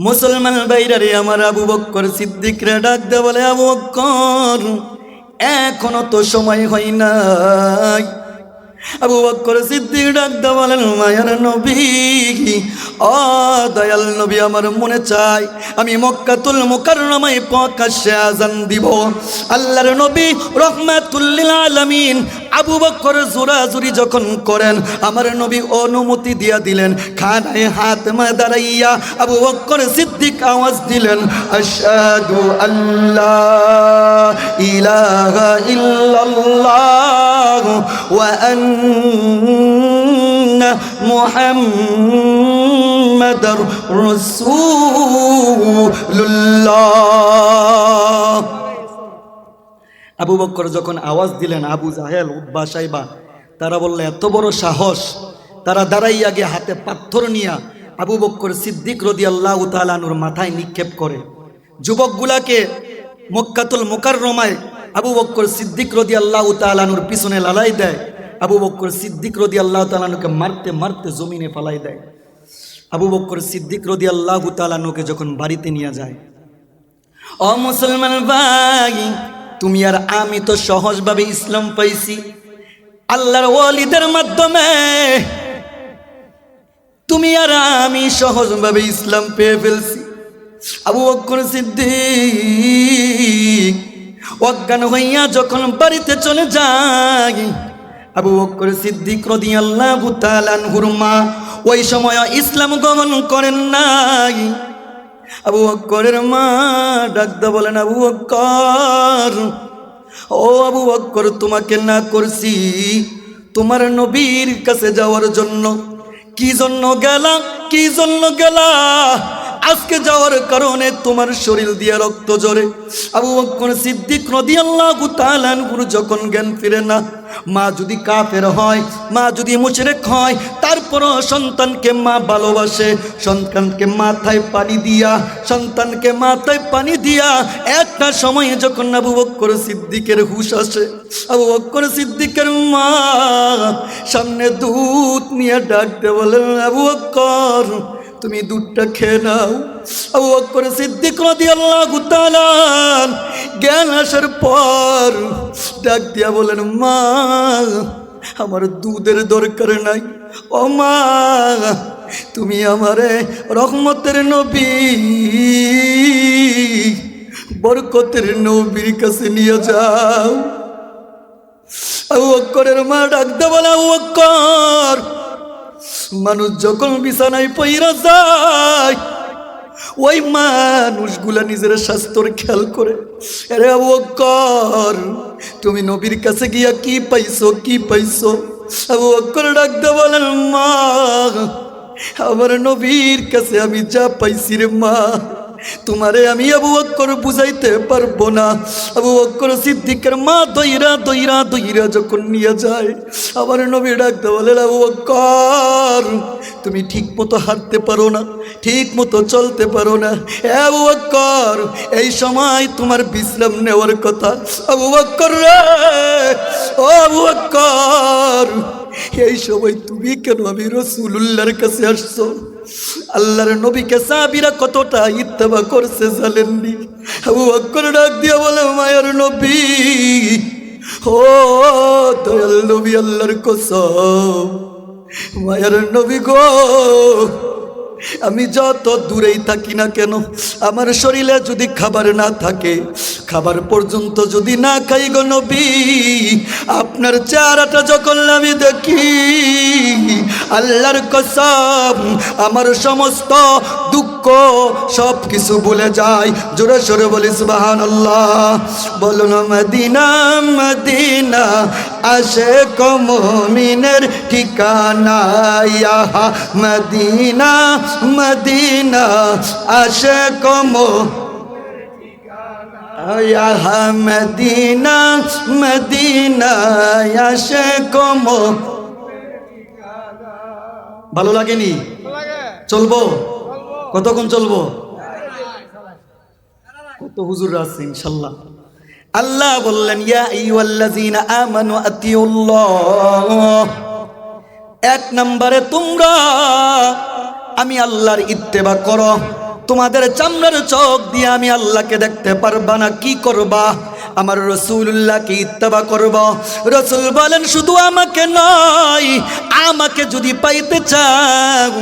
মুসলমান ভাইরারে আমার আবু বকর সিদ্দিক রে ডাক দে বলে, আবু বকর, এখনো তো সময় হয় নাই। আবু বকর সিদ্দিক ডাক দে বলেন, মায়ার নবী, ও দয়াল নবী, আমার মনে চাই আমি মক্কাতুল মুকাররমায় প্রকাশ্যে আজান দিব। আল্লাহর নবী রহমাতুল লিল আলামিন আবু বকর জোরাজুরি যখন করেন, আমার নবী অনুমতি দিয়া দিলেন। খানায় হাত মা দাঁড়াইয়া আবু বকর সিদ্দিক আওয়াজ দিলেন, আশহাদু আল্লাহ ইলাহা ইল্লাল্লাহ ওয়া আন্না মুহাম্মাদার রাসূলুল্লাহ। আবু বকর যখন আওয়াজ দিলেন, আবু জাহেল, উতবা, সাইবা তারা বললে, এত বড় সাহস! তারা দাঁড়াইয়া গিয়ে হাতে পাথর নিয়া আবু বকর সিদ্দিক রাদিয়াল্লাহু তাআলা আনহুর মাথায় নিক্ষেপ করে। যুবকগুলাকে মক্কাতুল মুকাররমায় আবু বকর সিদ্দিক রাদিয়াল্লাহু তাআলা আনহুর পিছনে লালাই দেয়। আবু বকর সিদ্দিক রাদিয়াল্লাহু তাআলা আনহুকে মারতে মারতে জমিনে ফালাই দেয়। আবু বকর সিদ্দিক রাদিয়াল্লাহু তাআলা আনহুকে যখন বাড়িতে নিয়ে যায়, ও মুসলমান ভাই, তুমি আর আমি তো সহজভাবে ইসলাম পাইছি আল্লাহর ওয়ালিদের মাধ্যমে। তুমি আর আমি সহজভাবে ইসলাম পেয়ে ফেলছি। আবু বকর সিদ্দিক অজ্ঞান হইয়া যখন বাড়িতে চলে যায়, আবু বকর সিদ্দিক রাদিয়াল্লাহু তাআলা আনহুর মা ওই সময় ইসলাম গ্রহণ করেন নাই। আবু বকরের মা ডাক দিয়ে বলেন, আবু বকর, ও আবু বকর, তোমাকে না করছি তোমার নবীর কাছে যাওয়ার জন্য। কি জন্য গেলা, কি জন্য গেলা? আজকে যাওয়ার কারণে তোমার শরীর দিয়ে রক্ত ঝরে। আবু বকর সিদ্দিক রাদিয়াল্লাহু তাআলা আনহু যখন জ্ঞান ফিরে না, মা যদি কাফের হয়, মা যদি মুশরিক হয়, তারপরও সন্তানকে মা ভালোবাসে। সন্তানকে মাথায় পানি দিয়া, সন্তানকে মাথায় পানি দিয়া একটা সময়ে যখন আবু বকর সিদ্দিকের হুঁশ আসে, আবু বকর সিদ্দিকের মা সামনে দুধ নিয়ে ডাকতে বলেন, আবু বকর, তুমি দুধটা খেয়ে নাও। আবু বকর সিদ্দিক রাদিয়াল্লাহু তাআলা জ্ঞান আসার পর ডাক দিয়া বলেন, মা, আমার দুধের দরকার নাই। ও মা, তুমি আমারে রহমতের নবী, বরকতের নবীর কাছে নিয়ে যাও। আবু বকরের মা ডাক দিয়া বলে, আবু বকর, মানুষ যখন বিছানায় পইরা যায় ওই মানুষগুলা নিজের স্বাস্থ্যর খেয়াল করে। আরে আবু বকর, তুমি নবীর কাছে গিয়া কি পাইছো, কি পাইছো? আবু বকর ডাকতে বলেন, মা, আমার নবীর কাছে আমি যা পাইছি রে মা, তোমারে আমি আবু বকর বুঝাইতে পারবো না। আবু বকর সিদ্দিকের মা দইরা দইরা দইরা যখন নিয়ে যায়, আমার নবী ডাকতে বলেন, আবু বকর, তুমি ঠিক মতো হাঁটতে পারো না, ঠিক মতো চলতে পারো না। আবু বকর, এই সময় তোমার বিশ্রাম নেওয়ার কথা। আবু বকর রে, ও আবু বকর, এই সময় তুমি কেন আমি রাসূলুল্লাহর কাছে আসছো? আল্লাহর নবীকে সাহাবীরা কতটা ইত্তেবা করছে জানেননি? আবু বকর ডাক দিয়া বলে, মায়ের নবী, ও দয়াল নবী, আল্লাহর কসম, মায়ের নবী গো, আমি যত দূরেই থাকি না কেন, আমার শরীরে যদি খাবার না থাকে, খাবার পর্যন্ত যদি না খাই গো নবী, আপনার চেহারাটা যখন আমি দেখি, আল্লাহর কসম, আমার সমস্ত দুঃখ সব কিছু ভুলে যায়। জোরে সোরে বলি সুবহানাল্লাহ। বলো না মদিনা মদিনা আশিক মুমিনের ঠিকানা, ইহা মদিনা মদিনা আশিক ইহা মদিনা মদিনা আশিক। ভালো লাগেনি? চলবো? কতক্ষণ চলবো? কত হুজুর আছে ইনশাল্লাহ। আল্লাহ বললেন, ইয়া আইয়ুহাল্লাযীনা আমানু আতিউল্লাহ, এক নম্বরে তোমরা আমি আল্লাহর ইত্তেবা করো। তোমাদের চামড়ার চোখ দিয়ে আমি আল্লাহকে দেখতে পারবা না, কি করবা? আমার রাসূলুল্লাহকে ইত্তেবা করব। রাসূল বলেন, শুধু আমাকে নয়, আমাকে যদি পাইতে চাও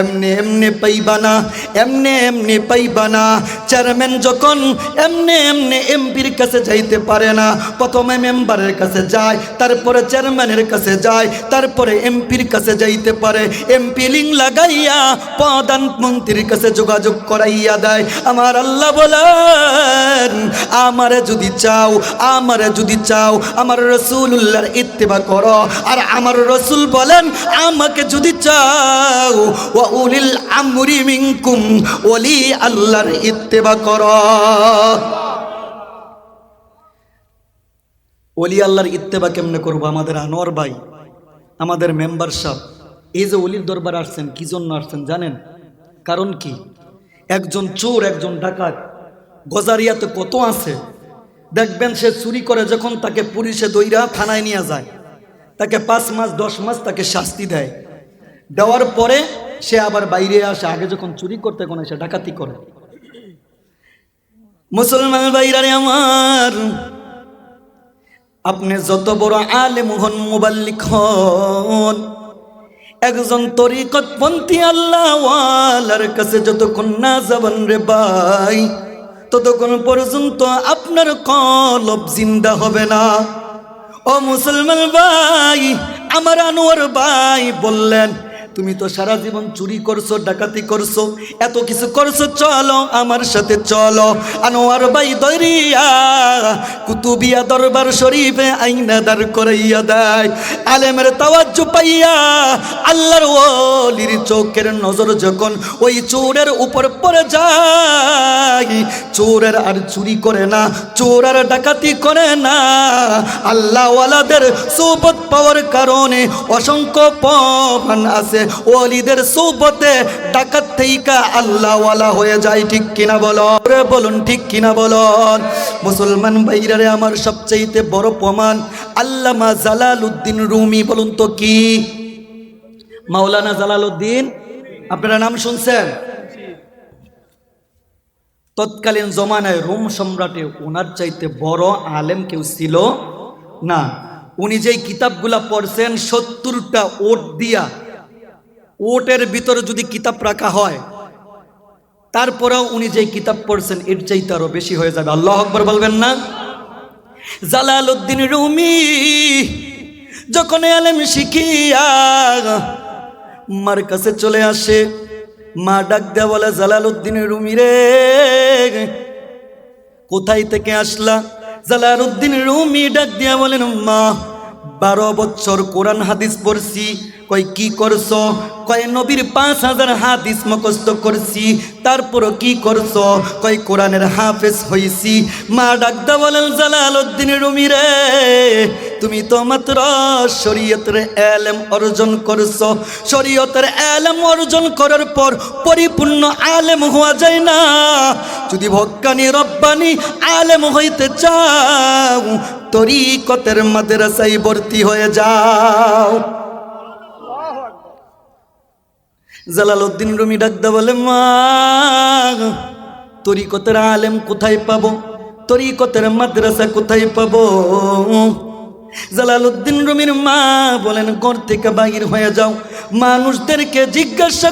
এমনি এমনি পাইবা না, এমনি এমনি পাইবা না। চেয়ারম্যান যখন এমনি এমনি এমপির কাছে যাইতে পারে না, প্রথমে মেম্বারের কাছে যায়, তারপরে চেয়ারম্যানের কাছে যায়, তারপরে এমপির কাছে যাইতে পারে। এমপি লিং লাগাইয়া প্রধানমন্ত্রীর কাছে যোগাযোগ করাইয়া দেয়। আমার আল্লাহ বলেন, আমারে যদি চাও, আমারে যদি চাও, আমার রাসূলুল্লাহর ইত্তেবা করো। আর আমার রাসূল বলেন, আমাকে যদি চাও, ওয়া উলিল আমরি মিনকুম, ওলি আল্লাহর ইত্তেবা করো। ওলি আল্লাহর ইত্তেবা কেমনে করবো? আমাদের আনোয়ার ভাই, আমাদের মেম্বার সাহেব, এই যে ওলির দরবার আসছেন, কি জন্য আসছেন জানেন? কারণ কি? একজন চোর, একজন ডাকাত গজারিয়াতে কত আছে, দেখবেন সে চুরি করে, যখন তাকে পুলিশে দইরা থানায় নিয়ে যায়, তাকে 5 মাস 10 মাস তাকে শাস্তি দেয়। দেওয়ার পরে সে আবার বাইরে আসে। আগে যখন চুরি করতে কোনো সে ডাকাতি করে। মুসলমান ভাইরা আমার, আপনি যত বড় আলেম হন, মুবাল্লিগ হন, একজন তরিকতপন্থী আল্লাহওয়ালার কাছে যতক্ষণ না যাবেন রে ভাই, ততক্ষণ পর্যন্ত আপনার কলব জিন্দা হবে না। ও মুসলমান ভাই, আমার আনোয়ার ভাই বললেন, তুমি তো সারা জীবন চুরি করছো, ডাকাতি করছো, এত কিছু করছো, চলো আমার সাথে চলো। আনোয়ার ভাই দরিয়া কুতুবিয়া দরবার শরীফে আইনা দাঁড় করাইয়া দেয়। আলেমের তাওয়াজ্জু পাইয়া আল্লাহর ওলির চোখের নজর যখন ওই চোরের উপর পড়ে যায়, চোরের আর চুরি করে না, চোর আর ডাকাতি করে না। আল্লাহওয়ালাদের সোহবত পাওয়ার কারণে অসংখ্য প্রমাণ আছে, ওলিদের সোহবতে ডাকাত থেকে আল্লাহওয়ালা হয়ে যায়। ঠিক কিনা বলুন, ঠিক কিনা বলুন? মুসলমান ভাইরারে আমার, সবচাইতে বড় প্রমাণ আল্লামা জালালউদ্দিন রুমি। বলুন তো কি? মাওলানা জালালউদ্দিন, আপনারা নাম শুনছেন? তৎকালীন জমানায় রোম সম্রাটে ওনার চাইতে বড় আলেম কেউ ছিল না। উনি যেই কিতাবগুলা পড়ছেন, 70টা ওট দিয়া, ওটের ভিতরে যদি কিতাব রাখা হয়, তারপরেও উনি যেই কিতাব পড়ছেন এর চাইতে আরো বেশি হয়ে যাবে। আল্লাহু আকবার বলবেন না? জালালউদ্দিন রুমি যখন আলেম শিখিয়া মার কাছে চলে আসে। মা ডাক দেয়া বলে, জালালউদ্দিন রুমি রে, কোথায় থেকে আসলা? জালালউদ্দিন রুমি ডাক দিয়া বলেন, মা 12 বছর কোরআন হাদিস পড়ছি। কই কি করছো? কয় নবীর 5000 হাদিস মুখস্থ করছি। তারপরও কি করছো? কয় কোরআনের হাফেজ হইছি। মা ডাকদা বলেন, জালালউদ্দিন রুমি রে, তুমি তো মাত্র শরীয়তের ইলম অর্জন করছো। শরীয়তের ইলম অর্জন করার পর পরিপূর্ণ আলেম হওয়া যায় না। যদি হক্কানি রব্বানি আলেম হইতে চাও, তরিকতের মাদ্রাসায় ভর্তি হয়ে যাও। জালালউদ্দিন রুমি ডাকদা বলে, মা তরিকতের আলেম কোথায় পাবো? তরিকতের মাদ্রাসা কোথায় পাবো? জালালউদ্দিন রুমির মা বলেন, ঘর থেকে বাহির হয়ে যাও, মানুষদেরকে জিজ্ঞাসা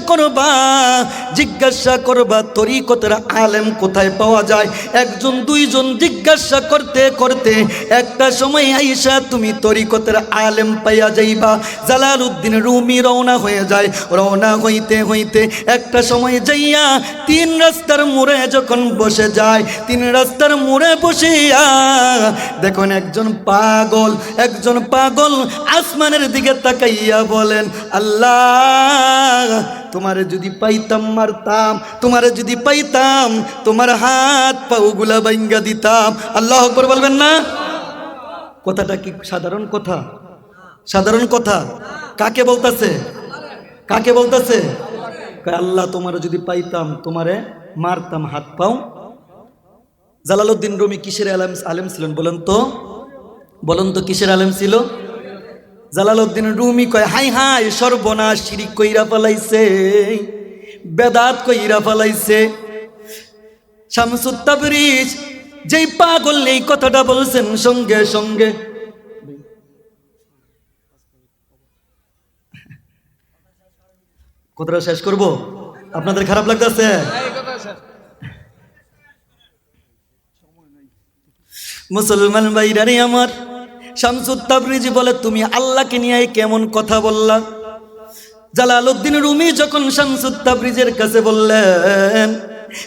করবা তরিকতের আলেম কোথায় পাওয়া যায়। একজন দুইজন জিজ্ঞাসা করতে করতে একটা সময় আইসা তুমি তরিকতের আলেম পাইয়া যাইবা। জালালউদ্দিন রুমি রওনা হয়ে যায়। রওনা হইতে হইতে একটা সময় যাইয়া 3 রাস্তার মোড়ে যখন বসে যায়, 3 রাস্তার মোড়ে বসিয়া দেখুন একজন পাগল আসমানের দিকে তাকাইয়া বলেন, আল্লাহ তোমারে যদি পাইতাম মারতাম, তোমারে যদি পাইতাম তোমার হাত পাগুলা ভাঙ্গা দিতাম। আল্লাহু আকবার বলবেন না? কথাটা কি সাধারণ কথা? সাধারণ কথা। কাকে বলতেছে? কাকে বলতেছে? আল্লাহ তোমারে যদি পাইতাম তোমারে মারতাম হাত পাও। জালালউদ্দিন রুমি কিসের আলেম ছিলেন বলেন তো কিসের আলেম ছিল? জালালউদ্দিন রুমি কয়, হাই হাই সর্বনাশ, শিরিক কইরা ফেলাইছে, বেদাত কইরা ফেলাইছে। শামসুত তাবরিজ যেই পাগল এই কথাটা বলছেন, সঙ্গে সঙ্গে কথাটা শেষ করব, আপনাদের খারাপ লাগতেছে? মুসলমান ভাইরানি আমার, শামসুত তাবরিজি বলে, তুমি আল্লাহকে নিয়ে কেমন কথা বললা? জালালউদ্দিন রুমি যখন শামসুত তাবরিজের কাছে বললেন,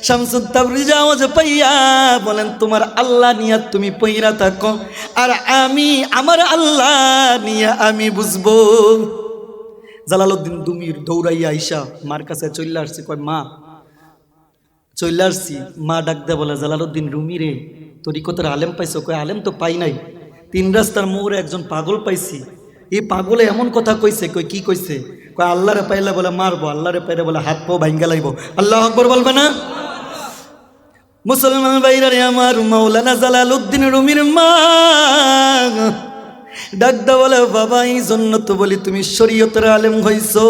শামসুত তাবরিজ আওয়াজ পাইয়া বলেন, তোমার আল্লাহ নিয়ে তুমি পইরা থাকো, আর আমি আমার আল্লাহ নিয়ে আমি বুঝবো। জালালউদ্দিন রুমি দৌড়াইয়া আইসা মার কাছে চলে আসছে। কয়, মা চলে আসছি। মা ডাক দে বলে, জালালউদ্দিন রুমি রে, তরিকতের আলেম পাইছো? কয়, আলেম তো পাই নাই, 3 রাস্তার মোড়ে একজন পাগল পাইছি। এই পাগলে এমন কথা কইছে। কই কি কইছে? কয়, আল্লাহরে পাইলে বলে মারবো, আল্লাহরে পাইলে বলে হাত পাও ভাঙ্গা লাইব। আল্লাহু আকবার বলবে না? মুসলমান ভাইরারে আমার, মাওলানা জালালউদ্দিন রুমির মা ডাকদা বলে, বাবা এই জন্য তো বলি তুমি শরীয়তের আলেম হইছো,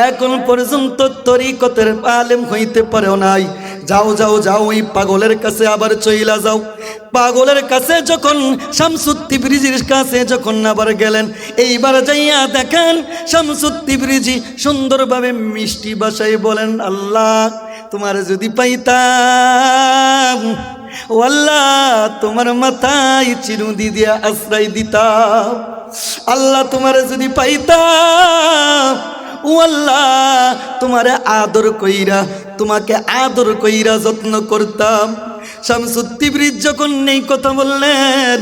এখন পর্যন্ত তরিকতের আলেম হইতে পারো নাই। যাও যাও যাও, ওই পাগলের কাছে আবার চইলা যাও। পাগলের কাছে যখন শামসুত তিবরিজির কাছে যখন আবার গেলেন, এইবার যাইয়া দেখেন শামসুত তিবরিজি সুন্দরভাবে মিষ্টি ভাষায় বলেন, আল্লাহ তোমার যদি পাইতাম, ও আল্লাহ তোমার মাথায় চিরুনি দিয়া আশ্রয় দিতাম। আল্লাহ তোমার যদি পাইতাম, ও আল্লাহ তোমারে আদর কইরা, তোমাকে আদর কইরা যত্ন করতাম। শামসুত তিবরিজ যখন এই কথা বললেন,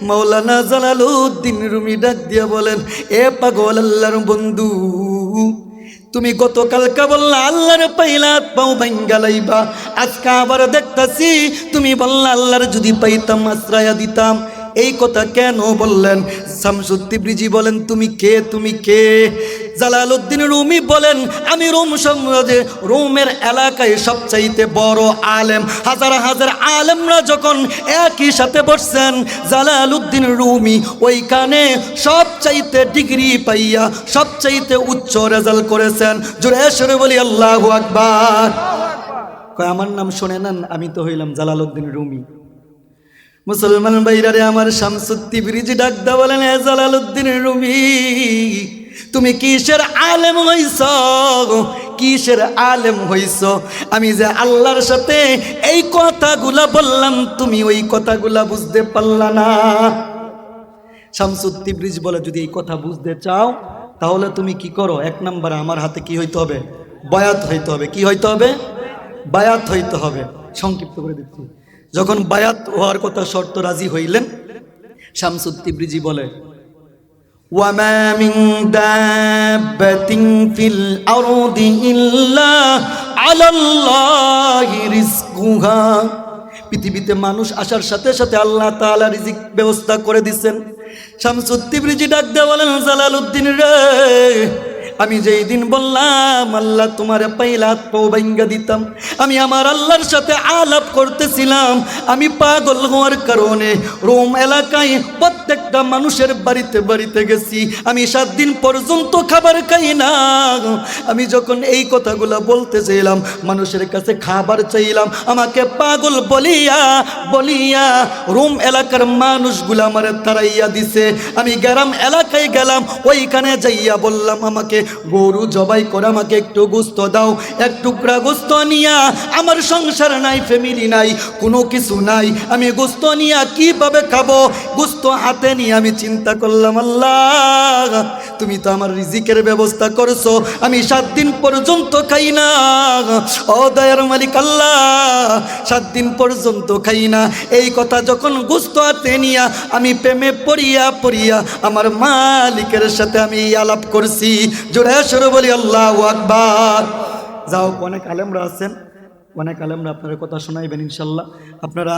মাওলানা জালালউদ্দিন রুমি ডাক দিয়া বলেন, এ পাগল আল্লাহর বন্ধু, তুমি গতকালকে বললা আল্লাহর পাইলা পাও ভাঙ্গা লাইবা, আজকে আবার দেখতাছি তুমি বললা আল্লাহর যদি পাইতাম আশ্রয় দিতাম। এই কথা কেন বললেন? শামসুত তিবরিজি বলেন, তুমি কে? তুমি কে? জালালউদ্দিন রুমি বলেন, আমি রোম সাম্রাজ্যে, রোমের এলাকায় সবচাইতে বড় আলেম। হাজার হাজার আলেমরা যখন একই সাথে বসছেন, জালালউদ্দিন রুমি ওইখানে সবচাইতে ডিগ্রি পাইয়া সবচাইতে উচ্চ রেজাল্ট করেছেন। জোরে সরে বলি আল্লাহু আকবার। কয়, আমার নাম শুনে নেন, আমি তো হইলাম জালালউদ্দিন রুমি। মুসলমান ভাইরারে আমার, শামসুত তিবরিজি ডাকদা বলেন, এ জালালউদ্দিন রুমি, তুমি কিসের আলেম হইছ? কিসের আলেম হইছ? আমি যে আল্লাহর সাথে এই কথাগুলা বললাম, তুমি ওই কথাগুলা বুঝতে পারলা না। শামসুত তিবরিজ বলে, যদি এই কথা বুঝতে চাও তাহলে তুমি কি করো, এক নম্বরে আমার হাতে কি হইতে হবে, বায়াত হইতে হবে। কি হইতে হবে, বায়াত হইতে হবে। সংক্ষিপ্ত করে দিচ্ছি, যখন বায়াত হওয়ার কথা শর্ত রাজি হইলেন, শামসুত তিবরিজি বলে ওয়ামা মিন দাব্বাতিন ফিল আরদি ইল্লা আলাল্লাহি রিজকুহা। পৃথিবীতে মানুষ আসার সাথে সাথে আল্লাহ তাআলা রিজিক ব্যবস্থা করে দিচ্ছেন। শামসুত তিবরিজি ডাক দিয়ে বলেন, জালালউদ্দিন রে, আমি যেই দিন বললাম আল্লাহ তোমারে পাইলা পাও ভাঙ্গা দিতাম, আমি আমার আল্লাহর সাথে আলাপ করতেছিলাম। আমি পাগল হওয়ার কারণে রোম এলাকায় প্রত্যেকটা মানুষের বাড়িতে বাড়িতে গেছি, আমি 7 দিন পর্যন্ত খাবার খাই না। আমি যখন এই কথাগুলো বলতে চাইলাম, মানুষের কাছে খাবার চাইলাম, আমাকে পাগল বলিয়া বলিয়া রোম এলাকার মানুষগুলো আমার তাড়াইয়া দিছে। আমি গ্রাম এলাকায় গেলাম, ওইখানে যাইয়া বললাম আমাকে গরু জবাই করে আমাকে একটু গোস্ত দাও। এক টুকরা গোস্ত নিয়া, আমার সংসার নাই, ফ্যামিলি নাই, কোনো কিছু নাই, আমি গোস্ত নিয়া কিভাবে খাবো? গোস্ত হাতে নিয়ে আমি চিন্তা করলাম, আল্লাহ তুমি তো আমার রিজিকের ব্যবস্থা করছো, আমি 7 দিন পর্যন্ত খাই না। ও দয়ার মালিক আল্লাহ, 7 দিন পর্যন্ত খাই না। এই কথা যখন গোস্ত হাতে নিয়া আমি প্রেমে পড়িয়া পড়িয়া আমার মালিকের সাথে আমি আলাপ করছি। জোরে সরে বলি আল্লাহু আকবার। যাও, অনেক আলেমরা আছেন, অনেক আলেমরা আপনার কথা শোনাইবেন ইনশাল্লাহ। আপনারা